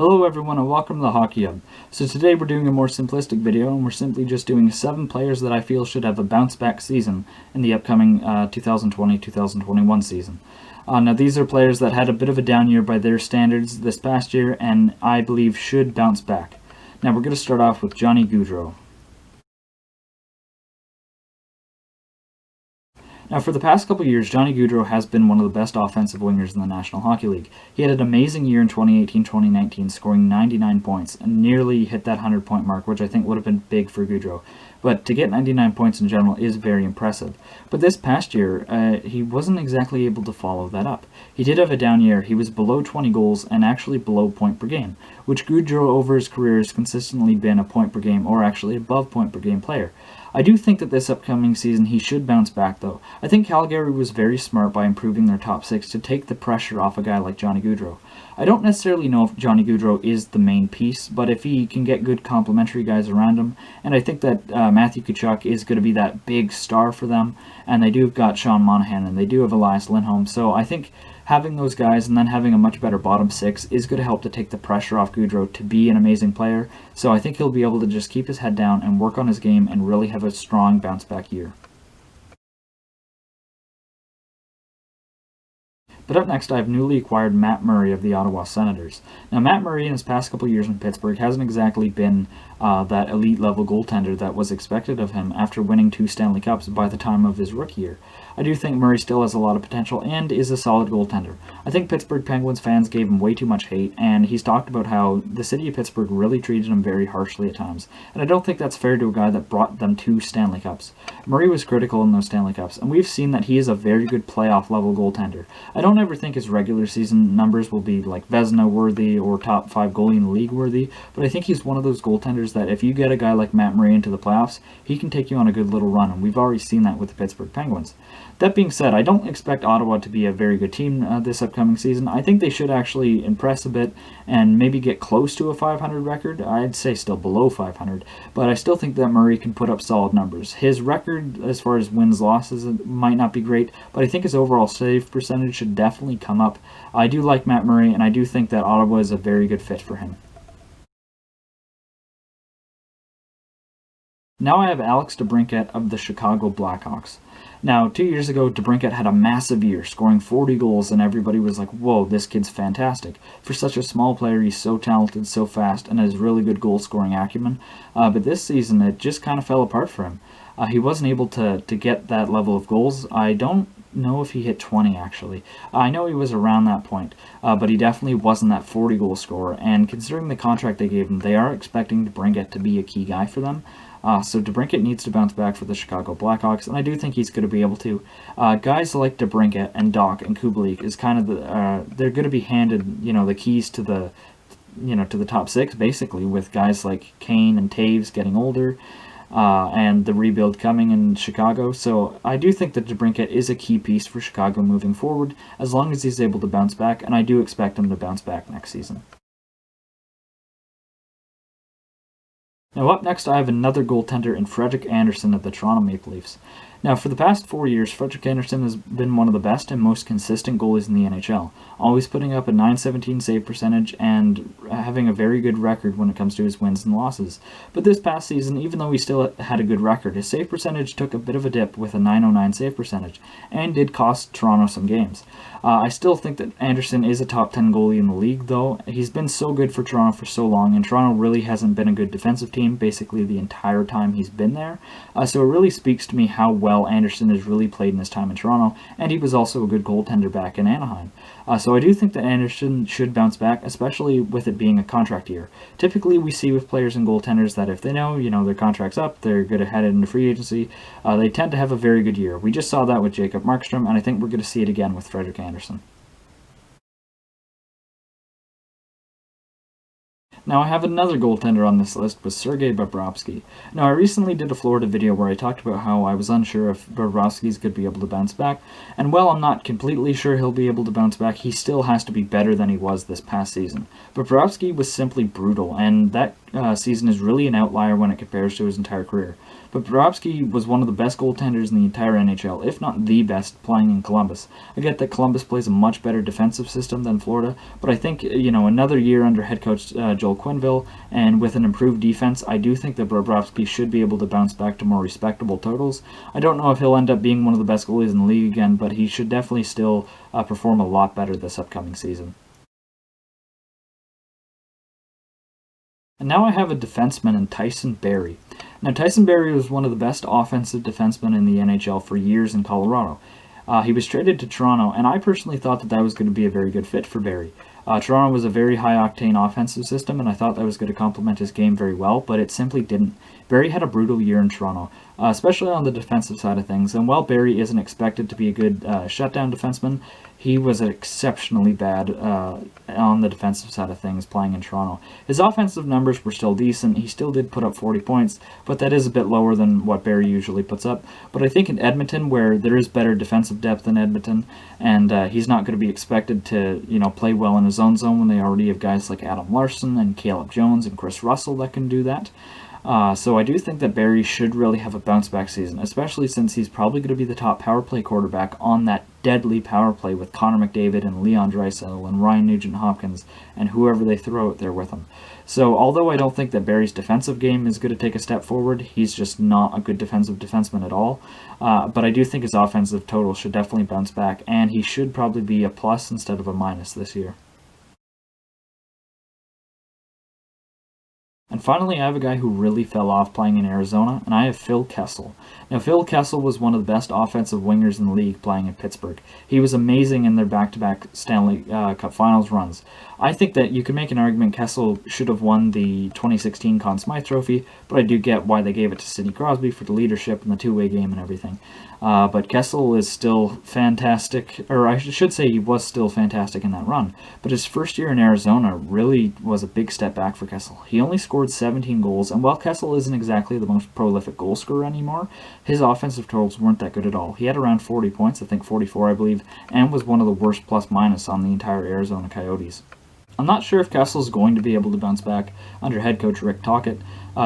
Hello everyone and welcome to the Hockey Hub. So today we're doing a more simplistic video and we're simply just doing 7 players that I feel should have a bounce back season in the upcoming 2020-2021 season. Now these are players that had a bit of a down year by their standards this past year and I believe should bounce back. Now we're going to start off with Johnny Gaudreau. Now, for the past couple years, Johnny Gaudreau has been one of the best offensive wingers in the National Hockey League. He had an amazing year in 2018-2019, scoring 99 points, and nearly hit that 100-point mark, which I think would have been big for Gaudreau. But to get 99 points in general is very impressive. But this past year, he wasn't exactly able to follow that up. He did have a down year. He was below 20 goals and actually below point per game, which Gaudreau over his career has consistently been a point per game or actually above point per game player. I do think that this upcoming season he should bounce back though. I think Calgary was very smart by improving their top 6 to take the pressure off a guy like Johnny Gaudreau. I don't necessarily know if Johnny Gaudreau is the main piece, but if he can get good complementary guys around him, and I think that Matthew Tkachuk is going to be that big star for them, and they do have got Sean Monahan and they do have Elias Lindholm, so I think having those guys and then having a much better bottom 6 is going to help to take the pressure off Gaudreau to be an amazing player, so I think he'll be able to just keep his head down and work on his game and really have a strong bounce back year. But up next, I have newly acquired Matt Murray of the Ottawa Senators. Now, Matt Murray in his past couple years in Pittsburgh hasn't exactly been that elite level goaltender that was expected of him after winning 2 Stanley Cups by the time of his rookie year. I do think Murray still has a lot of potential and is a solid goaltender. I think Pittsburgh Penguins fans gave him way too much hate, and he's talked about how the city of Pittsburgh really treated him very harshly at times, and I don't think that's fair to a guy that brought them 2 Stanley Cups. Murray was critical in those Stanley Cups, and we've seen that he is a very good playoff level goaltender. I don't ever think his regular season numbers will be like Vezina worthy or top 5 goalie in the league worthy, but I think he's one of those goaltenders that if you get a guy like Matt Murray into the playoffs, he can take you on a good little run, and we've already seen that with the Pittsburgh Penguins. That being said, I don't expect Ottawa to be a very good team this upcoming season. I think they should actually impress a bit and maybe get close to a 500 record. I'd say still below 500, but I still think that Murray can put up solid numbers. His record as far as wins-losses might not be great, but I think his overall save percentage should definitely come up. I do like Matt Murray, and I do think that Ottawa is a very good fit for him. Now I have Alex DeBrincat of the Chicago Blackhawks. Now, 2 years ago, DeBrincat had a massive year, scoring 40 goals, and everybody was like, whoa, this kid's fantastic. For such a small player, he's so talented, so fast, and has really good goal-scoring acumen. But this season, it just kind of fell apart for him. He wasn't able to get that level of goals. I don't know if he hit 20, actually. I know he was around that point, but he definitely wasn't that 40-goal scorer, and considering the contract they gave him, they are expecting DeBrincat to be a key guy for them. So DeBrincat needs to bounce back for the Chicago Blackhawks, and I do think he's going to be able to. Guys like DeBrincat and Doc and Kubalik is kind of they're going to be handed, the keys to the, to the top 6 basically, with guys like Kane and Taves getting older, and the rebuild coming in Chicago. So I do think that DeBrincat is a key piece for Chicago moving forward, as long as he's able to bounce back, and I do expect him to bounce back next season. Now up next I have another goaltender in Frederik Anderson of the Toronto Maple Leafs. Now for the past 4 years, Frederik Anderson has been one of the best and most consistent goalies in the NHL, always putting up a .917 save percentage and having a very good record when it comes to his wins and losses. But this past season, even though he still had a good record, his save percentage took a bit of a dip with a .909 save percentage, and did cost Toronto some games. I still think that Anderson is a top 10 goalie in the league, though. He's been so good for Toronto for so long, and Toronto really hasn't been a good defensive team basically the entire time he's been there. So it really speaks to me how well Anderson has really played in his time in Toronto, and he was also a good goaltender back in Anaheim. So I do think that Anderson should bounce back, especially with it being a contract year. Typically we see with players and goaltenders that if they know, their contract's up, they're going to head into free agency, they tend to have a very good year. We just saw that with Jacob Markstrom, and I think we're going to see it again with Frederik Anderson. Now I have another goaltender on this list with Sergei Bobrovsky. Now I recently did a Florida video where I talked about how I was unsure if Bobrovsky's could be able to bounce back, and while I'm not completely sure he'll be able to bounce back, he still has to be better than he was this past season. Bobrovsky was simply brutal, and that season is really an outlier when it compares to his entire career. But Bobrovsky was one of the best goaltenders in the entire NHL, if not the best, playing in Columbus. I get that Columbus plays a much better defensive system than Florida, but I think, another year under head coach Joel Quenneville, and with an improved defense, I do think that Bobrovsky should be able to bounce back to more respectable totals. I don't know if he'll end up being one of the best goalies in the league again, but he should definitely still perform a lot better this upcoming season. And now I have a defenseman in Tyson Barrie. Now, Tyson Barrie was one of the best offensive defensemen in the NHL for years in Colorado. He was traded to Toronto, and I personally thought that was going to be a very good fit for Barrie. Toronto was a very high-octane offensive system, and I thought that was going to complement his game very well, but it simply didn't. Barrie had a brutal year in Toronto, especially on the defensive side of things, and while Barrie isn't expected to be a good shutdown defenseman, he was exceptionally bad on the defensive side of things playing in Toronto. His offensive numbers were still decent. He still did put up 40 points, but that is a bit lower than what Barrie usually puts up. But I think in Edmonton, where there is better defensive depth in Edmonton, and he's not going to be expected to play well in his own zone when they already have guys like Adam Larson and Caleb Jones and Chris Russell that can do that. So I do think that Barrie should really have a bounce-back season, especially since he's probably going to be the top power play quarterback on that deadly power play with Connor McDavid and Leon Draisaitl and Ryan Nugent-Hopkins and whoever they throw out there with him. So although I don't think that Barrie's defensive game is going to take a step forward, he's just not a good defensive defenseman at all. But I do think his offensive total should definitely bounce back, and he should probably be a plus instead of a minus this year. And finally, I have a guy who really fell off playing in Arizona, and I have Phil Kessel. Now, Phil Kessel was one of the best offensive wingers in the league playing in Pittsburgh. He was amazing in their back-to-back Stanley Cup Finals runs. I think that you can make an argument Kessel should have won the 2016 Conn Smythe Trophy, but I do get why they gave it to Sidney Crosby for the leadership and the two-way game and everything. But Kessel is still fantastic, or I should say he was still fantastic in that run. But his first year in Arizona really was a big step back for Kessel. He only scored 17 goals, and while Kessel isn't exactly the most prolific goal scorer anymore, his offensive totals weren't that good at all. He had around 40 points, I think 44 I believe, and was one of the worst plus-minus on the entire Arizona Coyotes. I'm not sure if Kessel's going to be able to bounce back under head coach Rick Tocchet.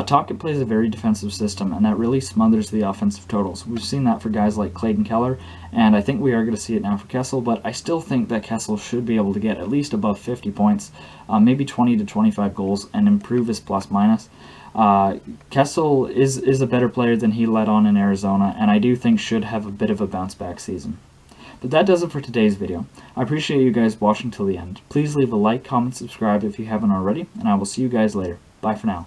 Tocchet plays a very defensive system, and that really smothers the offensive totals. We've seen that for guys like Clayton Keller, and I think we are going to see it now for Kessel, but I still think that Kessel should be able to get at least above 50 points, maybe 20 to 25 goals, and improve his plus-minus. Kessel is a better player than he let on in Arizona, and I do think should have a bit of a bounce-back season. But that does it for today's video. I appreciate you guys watching till the end. Please leave a like, comment, subscribe if you haven't already, and I will see you guys later. Bye for now.